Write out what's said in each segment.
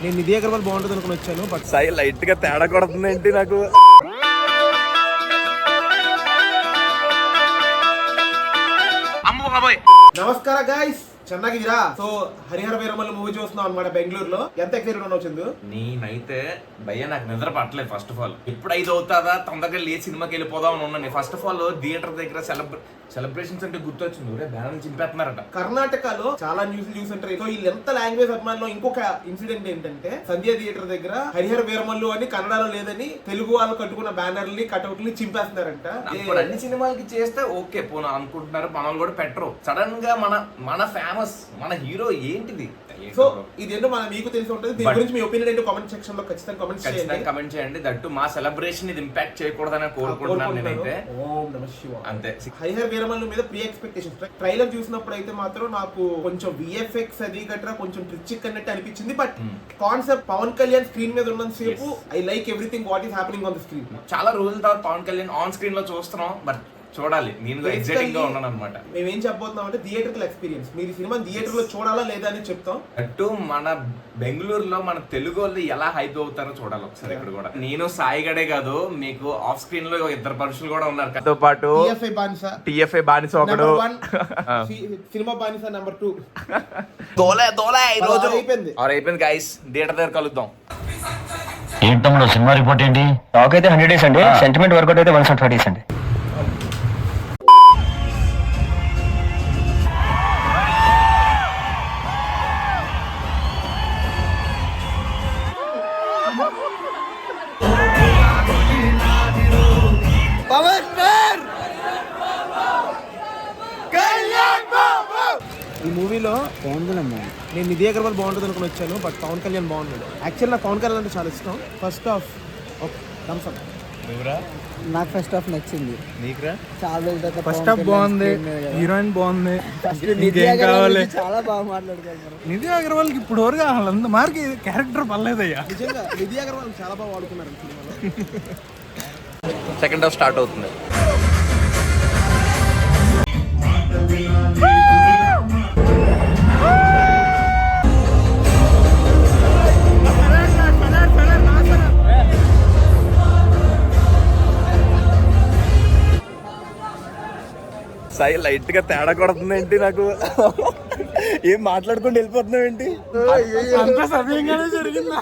నేను నిధి అగర్వాల్ బాగుంటుంది అనుకుని వచ్చాను, బట్ సాయి లైట్ గా తేడా కొడుతుంది ఏంటి నాకు. నమస్కార గైస్, చెన్నగిరా. సో హరిహర వీరమల్లు మూవీ చూస్తున్నాం అనమాట బెంగళూరులో. ఎంత ఎక్సైటెడ్ ఉన్నావు చందు? నేనైతే భయ్య నాకు నిద్ర పట్టలేదు. ఫస్ట్ ఆఫ్ ఆల్ ఎప్పుడు 5 అవుతుందా తొందరగా లేచి సినిమాకి వెళ్ళిపోదాం అని ఉన్నాను. ఫస్ట్ ఆఫ్ ఆల్ థియేటర్ దగ్గర సెలబ్రేషన్స్ అంటే గుర్తొచ్చింది, బ్యానర్ చింపేస్తున్నారట. కర్ణాటకలో చాలా న్యూస్ చూస్తుంటారు. సో వీళ్ళు ఎంత లాంగ్వేజ్ అభిమానులు. ఇంకొక ఇన్సిడెంట్ ఏంటంటే సంధ్య థియేటర్ దగ్గర హరిహర వీరమల్లు అని కన్నడలో లేదని తెలుగు వాళ్ళు కట్టుకున్న బ్యానర్ని కట్అవుట్ని చింపేస్తున్నారంట. ఇప్పుడు అన్ని సినిమాలకి చేస్తే ఓకే పోనా అనుకుంటున్నారు, మనల్ని కూడా పెట్టరు. సడన్ గా మన ఫేమస్ మన హీరో ఏంటిది. సో ఇదేంటో మీకు తెలిసి ఉంటుంది. దీని గురించి మీ ఒపీనియన్ ఏంటో కామెంట్ సెక్షన్ లో ఖచ్చితంగా కమెంట్ చేయండి. దట్టు మా సెలబ్రేషన్ ఇది ఇంపాక్ట్ చేయకూడదని కోరుకుంటున్నాను నేనైతే. ఓం నమః శివాయ. అంతే. హరిహర వీరమల్లు మీద ప్రీ ఎక్స్పెక్టేషన్స్. ట్రైలర్ చూసినప్పుడు అయితే మాత్రం నాకు కొంచెం విఎఫ్ఎక్స్ అది గట్రా కొంచెం ట్రిక్ అన్నట్టు అనిపించింది. But concept Pavan Kalyan screen మీద ఉన్నంత సేపు I like everything what is happening on the screen. చాలా రోజుల తర్వాత పవన్ కళ్యాణ్ ఆన్ స్క్రీన్ లో చూస్తున్నాం. బట్ చూడాలి, నేను ఎక్సైటింగ్ గా ఉన్నాను అనమాట. మేమేం చెప్పబోతున్నాం అంటే థియేటర్ ఎక్స్పీరియన్స్. మీరు ఈ సినిమా థియేటర్ లో చూడాలా లేదా అని చెప్తాం. అటు మన బెంగళూరులో మన తెలుగు వాళ్ళు ఎలా హైప్ అవుతారో చూడాలి ఒకసారి. ఇక్కడ కూడా నేను సాయిగడే కాదు, మీకు ఆఫ్ స్క్రీన్ లో 2 పరుషులు కూడా ఉన్నారు తో పాటు. టిఎఫ్ఐ బానిస ఒకడు, సినిమా బానిస నెంబర్ 2. దోలే ఈ రోజు అయిపోయింది గైస్. థియేటర్ దగ్గర కలుద్దాం. ఏంటో సినిమా రిపోర్ట్ ఏంటి? టాక్ అయితే 100 days అండి, సెంటిమెంట్ వర్కౌట్ అయితే 120 days అండి. ఈ మూవీలో నేను నిధి అగర్వాల్ బాగుంటుంది అనుకుని వచ్చాను, బట్ పవన్ కళ్యాణ్ బాగున్నాడు. యాక్చువల్ నాకు పవన్ కళ్యాణ్ అంటే చాలా ఇష్టం. ఫస్ట్ హాఫ్ నాకు ఫస్ట్ హాఫ్ నచ్చింది. చాలా ఫస్ట్ హాఫ్ బాగుంది, హీరోయిన్ బాగుంది, చాలా బాగా మాట్లాడుతున్నారు. నిధి అగర్వాల్ కి ఇప్పుడు వరకు వాళ్ళందరూ మార్కి క్యారెక్టర్ పర్లేదయ్యా. నిజంగా నిధి అగర్వాల్ చాలా బాగా వాడుకున్నారు సినిమాలో. సెకండ్ హాఫ్ స్టార్ట్ అవుతుంది. సాయి లైట్ గా తేడా కొడుతుంది ఏంటి నాకు. ఏం మాట్లాడుకుంటూ వెళ్ళిపోతున్నావు ఏంటి? అంత సవ్యంగానే జరిగిందా?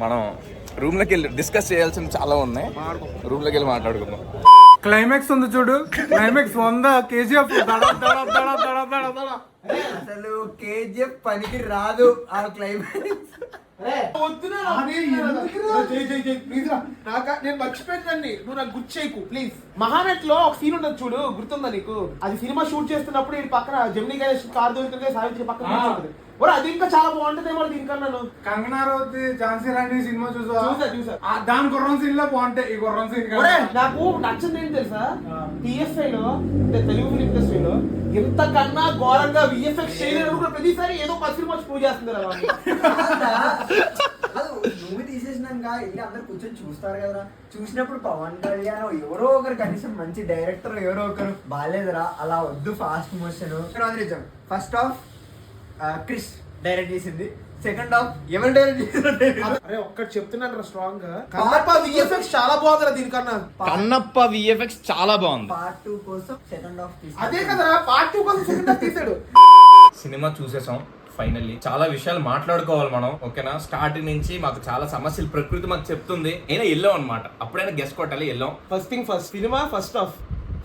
మనం రూమ్ లోకి వెళ్ళి డిస్కస్ చేయాల్సిన చాలా ఉన్నాయి. రూమ్ లోకి వెళ్ళి మాట్లాడుకుందాం. క్లైమాక్స్ ఉంది చూడు, క్లైమాక్స్ 100 KGF. అసలు KGF పనికి రాదు ఆ క్లైమాక్స్. నేను మర్చిపోయిందండి, నువ్వు నాకు గుర్తు చేయకు ప్లీజ్. మహానట్ లో ఒక సీన్ ఉండదు చూడు, గుర్తుందా నీకు? అది సినిమా షూట్ చేస్తున్నప్పుడు ఈ పక్కన జెమినీ గణేష్ కార్ దొరికితే సావిత్రి పక్కన ఉంటుంది. అది ఇంకా చాలా బాగుంటుందేమో దీనికన్నా. కంగనా రనౌత్ ఝాన్సీ రాణి సినిమా చూసా. దాని గుర్రం సీన్ లో బాగుంటాయి. ఈ గుర్రం సీన్ నాకు నచ్చింది ఏంటి తెలుసా? టిఎఫ్ఐ లో అంటే తెలుగు ఫిలిం ఇండస్ట్రీలో ఎంతకన్నా ఘోరంగా విఎఫ్ఎక్స్ చేయలేరు. ప్రతిసారి ఏదో ఒక సినిమా ప్రూవ్ చేస్తుంది కదా. మూవీ తీసేసినాక వెళ్ళి అందరు కూర్చొని చూస్తారు కదా. చూసినప్పుడు పవన్ కళ్యాణ్ ఎవరో ఒకరు, కనీసం మంచి డైరెక్టర్ ఎవరో ఒకరు బాగాలేదురా అలా వద్దు, fast motion. First half Krish direct చేసింది, సెకండ్ హాఫ్ ఎవరు డైరెక్ట్ చేశారు? అరే ఒక్కటి చెప్తున్నాను స్ట్రాంగ్ గా, కన్నప్ప విఎఫ్ఎక్స్ చాలా బాగుంది దీనికన్నా. కన్నప్ప విఎఫ్ఎక్స్ చాలా బాగుంది. పార్ట్ 2 కోసం సెకండ్ హాఫ్ అదే కదా, పార్ట్ 2 కోసం సెకండ్ హాఫ్ తీసాడు. సినిమా చూసేసాం ఫైనల్లీ. చాలా విషయాలు మాట్లాడుకోవాలి మనం, ఓకేనా? స్టార్టింగ్ నుంచి మాకు చాలా సమస్యలు ప్రకృతి మాకు చెప్తుంది. అయినా వెళ్ళాం అనమాట. అప్పుడైనా గెస్ కొట్టాలి, వెళ్ళాం. ఫస్ట్ థింగ్ ఫస్ట్, సినిమా first half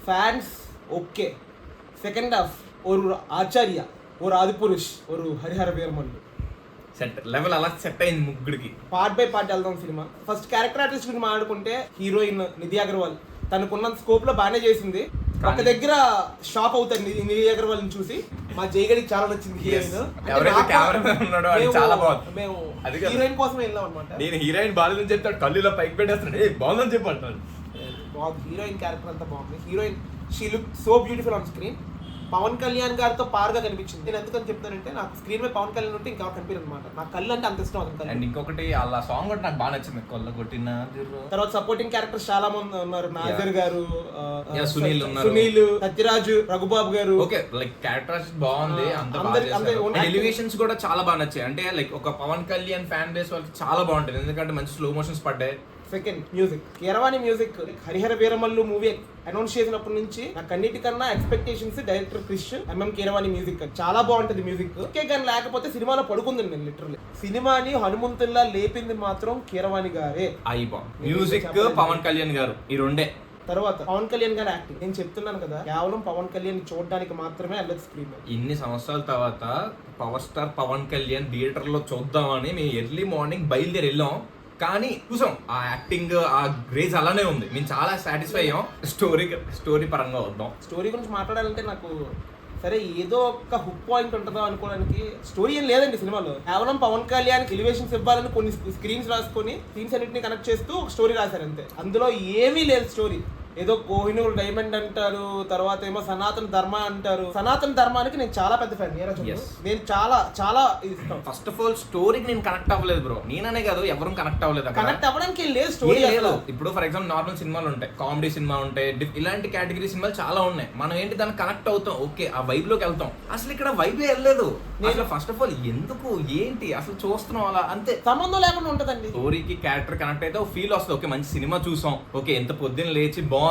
fans okay, second half ఓరు ఆచార్య, ఓరు ఆదిపురుష్, ఓరు హరిహర వీరమల్లు సెట్ లెవెల్ అలా సెట్ అయింది ముగ్గురికి. పార్ట్ బై పార్ట్ వెళ్దాం సినిమా. ఫస్ట్ క్యారెక్టర్ ఆర్టిస్ట్ గురించి మాట్లాడుకుంటే హీరోయిన్ నిధి అగర్వాల్ తనకున్న స్కోప్ లో బాగానే చేసింది. ఒక దగ్గర షాక్ అవుతాడు నిధి అగర్వాల్ ని చూసి. మా జయగడికి చాలా నచ్చింది హీరోయిన్. మేము హీరోయిన్ కోసం వెళ్ళాం అనమాట. నేను హీరోయిన్ బాగాలేదని చెప్తాడు, కళ్ళులో పైకి పెట్టేస్తాడు, బాగుందని చెప్పంటాడు. హీరోయిన్ క్యారెక్టర్ అంతా బాగుంది. Heroine she look so beautiful on screen. Pavan Kalyan గారితో పారుగా కనిపించింది. నేను ఎందుకని చెప్తానంటే నాకు స్క్రీన్ మీద పవన్ కళ్యాణ్ ఉంటే ఇంకా కనిపించదు అనమాట. నాకు కళ్ళు అంటే అంత ఇష్టం అతని అండ్ కళ్ళు. ఇంకొకటి అలా సాంగ్ కూడా నాకు బాగా నచ్చింది, కొల్లగొట్టిన తర్వాత సపోర్టింగ్ క్యారెక్టర్స్ చాలా మంది ఉన్నారు. నాజర్ గారు, సునీల్ ఉన్నారు, సునీల్, సత్యరాజు, రఘుబాబు గారు. ఓకే లైక్ క్యారెక్టర్స్ బాగుంది, అంత అందరి- బాగా ఎలివేషన్స్ కూడా చాలా బాగా నచ్చాయి. అంటే లైక్ ఒక పవన్ కళ్యాణ్ ఫ్యాన్ బేస్ వాళ్ళకి చాలా బాగుంటుంది, ఎందుకంటే మంచి స్లో మోషన్స్ పడ్డాయి. Second music, Keeravani music. Harihara Veeramallu movie announce చేసినప్పటి నుంచి నాకు అన్నిటికన్నా expectations director Krish, Keeravani music చాలా బాగుంటది మ్యూజిక్. ఓకే కానీ లేకపోతే సినిమాలో పడుకుంది నేను లిటరల్లీ. సినిమాని హనుమంతుల్లా లేపింది మాత్రం కీరవాణి గారే. మ్యూజిక్ పవన్ కళ్యాణ్ గారు, ఈ రెండే. తర్వాత పవన్ కళ్యాణ్ గారి యాక్టింగ్, నేను చెప్తున్నాను కదా, కేవలం పవన్ కళ్యాణ్ చూడడానికి మాత్రమే వెళ్ళదు స్క్రీన్. ఇన్ని సంవత్సరాల తర్వాత power star Pavan Kalyan theatre లో చూద్దామని మేము ఎర్లీ మార్నింగ్ బయలుదేరి వెళ్ళాం, కానీ చూసాం ఆ యాక్టింగ్, ఆ గ్రేజ్ అలానే ఉంది. మేము చాలా సాటిస్ఫై అయ్యాం. స్టోరీ పరంగా వద్దాం. స్టోరీ గురించి మాట్లాడాలంటే నాకు సరే ఏదో ఒక హుక్ పాయింట్ ఉంటుందో అనుకోవడానికి స్టోరీ ఏం లేదండి సినిమాలో. కేవలం పవన్ కళ్యాణ్ ఎలివేషన్స్ ఇవ్వాలని కొన్ని స్క్రీన్స్ రాసుకొని సీన్స్ అన్నింటినీ కనెక్ట్ చేస్తూ ఒక స్టోరీ రాశారు అంతే. అందులో ఏమీ లేదు స్టోరీ. ఏదో కోహినూర్ డైమండ్ అంటారు, తర్వాత ఏమో సనాతన ధర్మ అంటారు. సనాతన ధర్మానికి నేను చాలా పెద్ద ఫ్యాన్. నేను చాలా చాలా ఇష్టం. ఫస్ట్ ఆఫ్ ఆల్ స్టోరీకి నేను కనెక్ట్ అవ్వలేదు బ్రో, నేననే కాదు ఎవరు కనెక్ట్ అవ్వలేదు. కనెక్ట్ అవ్వడానికి ఏం లేదు స్టోరీ లేదు. ఇప్పుడు ఫర్ ఎగ్జాంపుల్ నార్మల్ సినిమాలు ఉంటాయి, కామెడీ సినిమా ఉంటాయి, ఇలాంటి కేటగిరీ సినిమాలు చాలా ఉన్నాయి. మనం ఏంటి దానికి కనెక్ట్ అవుతాం, ఓకే ఆ వైబ్ లోకి వెళ్తాం. అసలు ఇక్కడ వైబ్ వెళ్ళలేదు. నేను ఫస్ట్ ఆఫ్ ఆల్ ఎందుకు ఏంటి అసలు చూస్తున్నాం అలా అంతే, సంబంధం లేకుండా ఉంటదండి. స్టోరీకి క్యారెక్టర్ కనెక్ట్ అయితే ఒక ఫీల్ వస్తుంది. ఓకే మంచి సినిమా చూసాం, ఓకే ఎంత పొద్దున్న లేచి బాగుంది.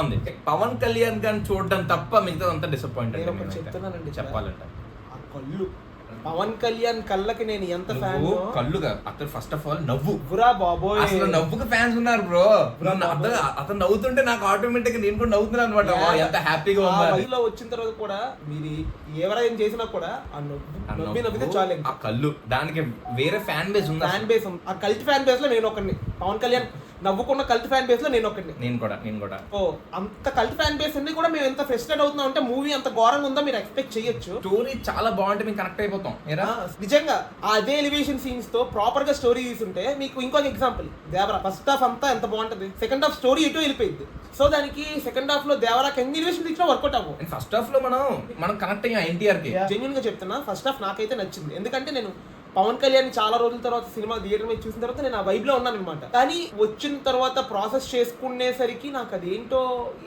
పవన్ కళ్యాణ్ గారిని చూడడం తప్ప మిగతా అంతా డిసప్పాయింట్ చెప్తున్నానండి చెప్పాలంటే. ఆ కళ్ళు, పవన్ కళ్యాణ్ కళ్ళకి నేను ఎంత ఫ్యాన్. కళ్ళుగా అతను ఫస్ట్ ఆఫ్ ఆల్ నవ్వు, గురా బాబోయ్, అసలు నవ్వుకి ఫ్యాన్స్ ఉన్నారు బ్రో. అతను నవ్వుతుంటే నాకు ఆటోమేటిక్ నేను కూడా నవ్వుతున్నాను అనమాట. ఎంత హ్యాపీగా వయసులో వచ్చిన తర్వాత కూడా మీరు ఎవరైనా చేసినా కూడా ఆ నవ్వితే చాలు. ఆ కళ్ళు దానికి వేరే ఫ్యాన్ బేస్ ఉంది. ఫ్యాన్ బేస్ ఆ కల్ట్ ఫ్యాన్ బేస్ లో నేను ఒకరిని. పవన్ కళ్యాణ్ నవ్వుకున్న కల్ట్ ఫ్యాన్ బేస్ లో నేను ఒకరిని. నేను కూడా ఓ అంత కల్ట్ ఫ్యాన్ బేస్ ఉండి కూడా మేము ఎంత ఫ్రస్ట్రేట్ అవుతున్నాం అంటే మూవీ అంత ఘోరంగా ఉందో మీరు ఎక్స్పెక్ట్ చేయొచ్చు. స్టోరీ చాలా బాగుంటే మేము కనెక్ట్ అయిపోతాం. నిజంగా అదే ఎలివేషన్ సీన్స్ తో ప్రాపర్ గా స్టోరీ తీసుంటే మీకు ఇంకొక ఎగ్జాంపుల్ దేవరా. ఫస్ట్ హాఫ్ అంతా ఎంత బాగుంటది, సెకండ్ హాఫ్ స్టోరీ ఎటు వెళ్ళిపోయింది. సో దానికి సెకండ్ హాఫ్ లో దేవరాకి ఎన్ని ఎలివేషన్ ఇచ్చినా వర్కౌట్ అవ్వు. ఫస్ట్ హాఫ్ లో మనం కనెక్ట్ అయ్యాం ఎన్టీఆర్ కి. జెన్యూన్ గా చెప్తున్నా, ఫస్ట్ హాఫ్ నాకైతే నచ్చింది. ఎందుకంటే నేను పవన్ కళ్యాణ్ చాలా రోజుల తర్వాత సినిమా థియేటర్ మీద చూసిన తర్వాత నేను ఆ వైబ్ లో ఉన్నాను అనమాట. కానీ వచ్చిన తర్వాత ప్రాసెస్ చేసుకునేసరికి నాకు అదేంటో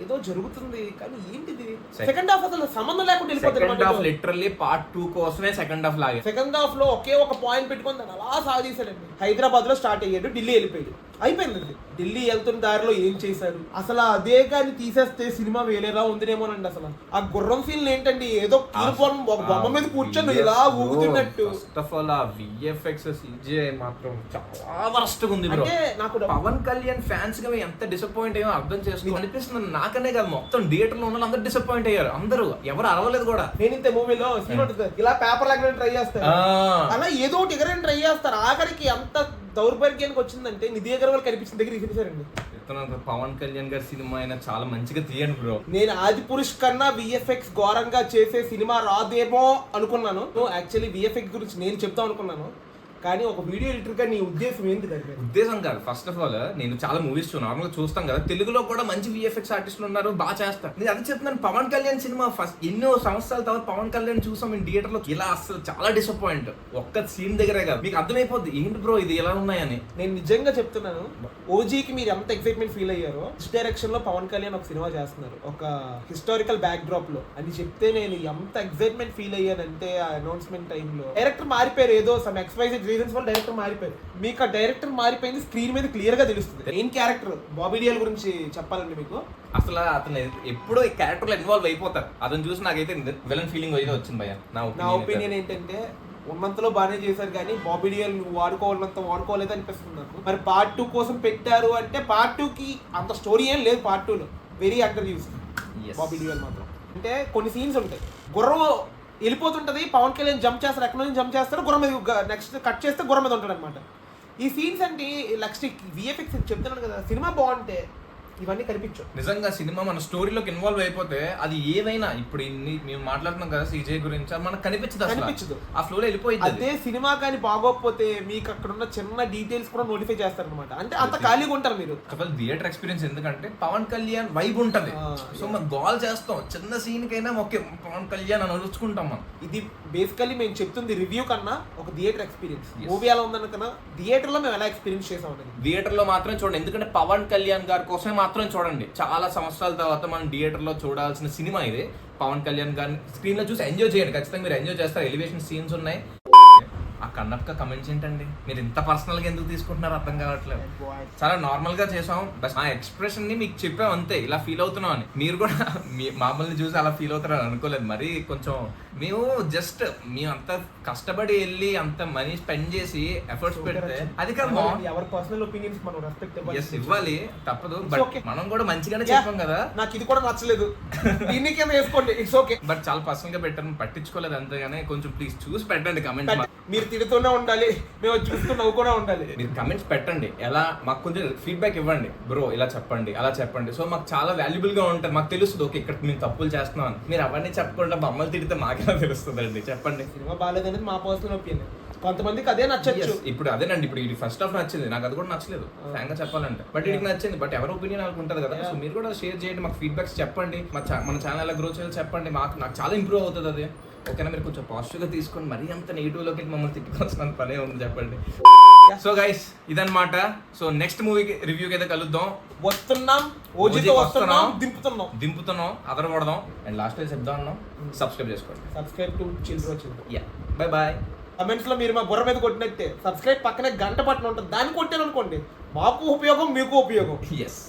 ఏదో జరుగుతుంది. కానీ ఏంటిది సెకండ్ హాఫ్ అసలు సంబంధం లేకుండా వెళ్ళిపోతుంది. లిటరల్లీ పార్ట్ 2 కోసమే సెకండ్ హాఫ్ లాగే. సెకండ్ హాఫ్ లో ఒకే ఒక పాయింట్ పెట్టుకొని దాన్ని అలా సాగదీశాడండి. హైదరాబాద్ లో స్టార్ట్ అయ్యాడు, ఢిల్లీ వెళ్ళిపోయాడు, అయిపోయింది. ఢిల్లీ వెళ్తున్న దారిలో ఏం చేశారు అసలు, అదే కానీ తీసేస్తే సినిమా వేరేలా ఉందినేమోనండి. అసలు ఆ గుర్రం సీన్ ఏంటండి, ఏదో ఒక బొమ్మ మీద కూర్చొని ఇలా ఊగుతున్నట్టు. ఫస్ట్ ఆఫ్ ఆల్ ఆ విఎఫ్ఎక్స్ CGI మాత్రం చాలా వరస్ట్ గా ఉంది బ్రో. అంటే నాకు పవన్ కళ్యాణ్ ఫ్యాన్స్ గా ఎంత డిసప్పాయింట్ అయ్యో అర్థం చేసుకో అనిపిస్తుంది. నాకనే కాదు మొత్తం థియేటర్ లో ఉన్న అందరూ డిసప్పాయింట్ అయ్యారు. అందరూ ఎవరు అరవలేదు కూడా. నేను ఇంత మూవీలో సీన్ ఉంటుంది ఇలా పేపర్ లాగా ట్రై చేస్తారు, అలా ఏదో ఒకటి ఎగరని ట్రై చేస్తారు. ఆఖరికి అంత దౌర్భాగ్యానికి వచ్చిందంటే నిధి అగర్వాల్ కనిపించిన దగ్గర తీసేశారండి. పవన్ కళ్యాణ్ గారి సినిమా అయినా చాలా మంచిగా తీయండి బ్రో. నేను ఆది పురుష్ కన్నా విఎఫ్ఎక్స్ ఘోరంగా చేసే సినిమా రాదేమో అనుకున్నాను. యాక్చువల్లీ విఎఫ్ఎక్స్ గురించి నేను చెప్తాం అనుకున్నాను, కానీ ఒక వీడియో ఎడిటర్ గా నీ ఉద్దేశం ఏంటి? ఉద్దేశం కాదు. ఫస్ట్ ఆఫ్ ఆల్ నేను చాలా మూవీస్ నార్మల్గా చూస్తాం కదా, తెలుగులో కూడా మంచి విఎఫ్ఎక్స్ ఆర్టిస్టులు ఉన్నారు, బాగా చేస్తారు. నేను అది చెప్తున్నాను. పవన్ కళ్యాణ్ సినిమా ఫస్ట్ ఎన్నో సంవత్సరాల తర్వాత పవన్ కళ్యాణ్ చూసాం మేము థియేటర్ లో, ఇలా అసలు చాలా డిసప్పాయింట్. ఒక్క సీన్ దగ్గరే కాదు మీకు అర్థమైపోద్ది ఏంటి బ్రో ఇది ఎలా ఉన్నాయని. నేను నిజంగా చెప్తున్నాను, ఓజీకి మీరు ఎంత ఎక్సైట్మెంట్ ఫీల్ అయ్యారో దిస్ డైరెక్షన్ లో పవన్ కళ్యాణ్ ఒక సినిమా చేస్తున్నారు ఒక హిస్టారికల్ బ్యాక్ డ్రాప్ లో అని చెప్తే నేను ఎంత ఎక్సైట్మెంట్ ఫీల్ అయ్యానంటే ఆ అనౌన్స్మెంట్ టైంలో. డైరెక్టర్ మారిపోయారు, ఏదో సమ్ XYZ రీజన్స్ వల్ల డైరెక్టర్ మారిపోయారు. మీకు ఆ డైరెక్టర్ మారిపోయింది స్క్రీన్ మీద క్లియర్ గా తెలుస్తుంది. మెయిన్ క్యారెక్టర్ బాబీ డియోల్ గురించి చెప్పాలండి మీకు. అసలు అతను ఎప్పుడో ఈ క్యారెక్టర్ లో ఇన్వాల్వ్ అయిపోతారు. అతను చూసి నాకైతే విలన్ ఫీలింగ్ అయితే వచ్చింది భయ్య. నా ఒపీనియన్ ఏంటంటే ఉన్నంతలో బాగానే చేశారు, కానీ బాబీ డియోల్ వాడుకోవాలంత వాడుకోలేదు అనిపిస్తుంది నాకు. మరి పార్ట్ 2 కోసం పెట్టారు అంటే పార్ట్ 2 కి అంత స్టోరీ ఏం లేదు. పార్ట్ 2 లో very actor use Bobby Deol మాత్రం. అంటే కొన్ని సీన్స్ ఉంటాయి, గుర్రం వెళ్ళిపోతుంటది, పవన్ కళ్యాణ్ జంప్ చేస్తారు, ఎక్కడ నుంచి జంప్ చేస్తారు, గుర్రం మీద నెక్స్ట్ కట్ చేస్తే గుర్రం మీద ఉంటాడు అనమాట. ఈ సీన్స్ అంటే నెక్స్ట్ విఎఫ్ఎక్స్ చెప్తున్నాను కదా, సినిమా బాగుంటే ఇవన్నీ కనిపించవు. నిజంగా సినిమా మన స్టోరీలోకి ఇన్వాల్వ్ అయిపోతే అది ఏదైనా ఇప్పుడు ఇన్ని మేము మాట్లాడుతున్నాం కదా CGI గురించి, అది మనకు కనిపించదు. ఆ ఫ్లోలో వెళ్ళిపోయింది. అదే సినిమా కానీ బాగోకపోతే మీకు అక్కడ ఉన్న చిన్న డీటెయిల్స్ కూడా నోటిఫై చేస్తారనమాట. అంటే అంత ఖాళీగా ఉంటారు మీరు. థియేటర్ ఎక్స్పీరియన్స్ ఎందుకంటే పవన్ కళ్యాణ్ వైబ్ ఉంటది. సో మనం గోల్ చేస్తాం, చిన్న సీన్ కైనా ఓకే పవన్ కళ్యాణ్ అని అరుచుకుంటాం మనం. ఇది బేసికలీ మేము చెప్తుంది రివ్యూ కన్నా ఒక థియేటర్ ఎక్స్పీరియన్స్. మూవీ ఎలా ఉందనుకన్నా థియేటర్ లో మేము ఎలా ఎక్స్పీరియన్స్ చేసాం అనేది. థియేటర్ లో మాత్రం చూడండి, ఎందుకంటే పవన్ కళ్యాణ్ గారి కోసమే మాత్రం చూడండి. చాలా సంవత్సరాల తర్వాత మనం థియేటర్ లో చూడాల్సిన సినిమా ఇది. పవన్ కళ్యాణ్ గారిని స్క్రీన్ లో చూసి ఎంజాయ్ చేయండి, ఖచ్చితంగా మీరు ఎంజాయ్ చేస్తారు. ఎలివేషన్ సీన్స్ ఉన్నాయి. ఆ కన్నప్ప కమెంట్స్ ఏంటండి, మీరు ఇంత పర్సనల్ గా ఎందుకు తీసుకుంటున్నారు అర్థం కావట్లేదు. చాలా నార్మల్ గా చేసాం, బస్ ఆ ఎక్స్ప్రెషన్ ని మీకు చెప్పాం అంతే, ఇలా ఫీల్ అవుతున్నాం అని. మీరు కూడా మామూలు చూసి అలా ఫీల్ అవుతారని అనుకోలేదు. మరి కొంచెం మేము జస్ట్ మేము అంత కష్టపడి వెళ్ళి అంత మనీ స్పెండ్ చేసి ఎఫర్ట్స్ పెడితే అది కాదు, ఎవరి పర్సనల్ ఒపీనియన్స్ మనం రెస్పెక్ట్ ఇవ్వాలి, తప్పదు. బట్ మనం కూడా మంచిగానే చెప్పాం కదా. నాకు ఇది కూడా నచ్చలేదు, దీనికి వేసుకోండి, ఇట్స్ ఓకే. బట్ చాలా పర్సనల్ గా పెట్టాను, పట్టించుకోలేదు అంతేగానే. కొంచెం ప్లీజ్ చూసి పెట్టండి కమెంట్స్. మీరు తిడుతూనే ఉండాలి, మేము చూస్తూ నవ్వు కూడా ఉండాలి. మీరు కమెంట్స్ పెట్టండి, ఎలా మాకు కొంచెం ఫీడ్బ్యాక్ ఇవ్వండి. బ్రో ఇలా చెప్పండి, అలా చెప్పండి. సో మాకు చాలా వాల్యుబుల్ గా ఉంటుంది, మాకు తెలుస్తుంది ఓకే ఇక్కడ మేము తప్పులు చేస్తున్నాం. మీరు అవన్నీ చెప్పకుండా బొమ్మలు తిడితే మాకెలా తెలుస్తుందండి, చెప్పండి. సినిమా బాగాలేదనేది మా పర్సనల్ ఒపీనియన్, కొంతమందికి అదే నచ్చచ్చు. ఇప్పుడు అదేనండి, ఇప్పుడు ఇది ఫస్ట్ హాఫ్ నచ్చింది, నాకు అది కూడా నచ్చలేదు ఫ్రాంక్ గా చెప్పాలంటే. బట్ ఇది నచ్చింది, బట్ ఎవరి ఒపీనియన్ వాళ్ళకి ఉంటుంది కదా. సో మీరు కూడా షేర్ చేయండి, మాకు ఫీడ్బ్యాక్స్ చెప్పండి, మన ఛానల్ ఎలా గ్రో చేయాలి చెప్పండి. నాకు చాలా ఇంప్రూవ్ అవుతుంది అది, ఓకేనా. మీరు కొంచెం పాజిటివ్ గా తీసుకొని మరీ అంత నెగిటివ్ లోకి మమ్మల్ని తిట్టుకోవాల్సిన పనే ఉంది, చెప్పండి. సో గైస్ ఇదన్నమాట. సో నెక్స్ట్ మూవీకి రివ్యూకి అయితే కలుద్దాం. వస్తున్నాం, ఓజీతో వస్తున్నాం, దింపుతున్నాం, అదరగొడదాం. అండ్ లాస్ట్ అయితే చెప్దాం అన్నాం, సబ్స్క్రైబ్ చేసుకోండి. సబ్స్క్రైబ్ టు చిల్డ్రో. Yeah, bye bye. కమెంట్స్ లో మీరు మా బుర్ర మీద కొట్టినట్టే సబ్స్క్రైబ్ పక్కనే గంట పట్టిన ఉంటుంది, దాన్ని కొట్టాను అనుకోండి, మాకు ఉపయోగం మీకు ఉపయోగం. ఎస్.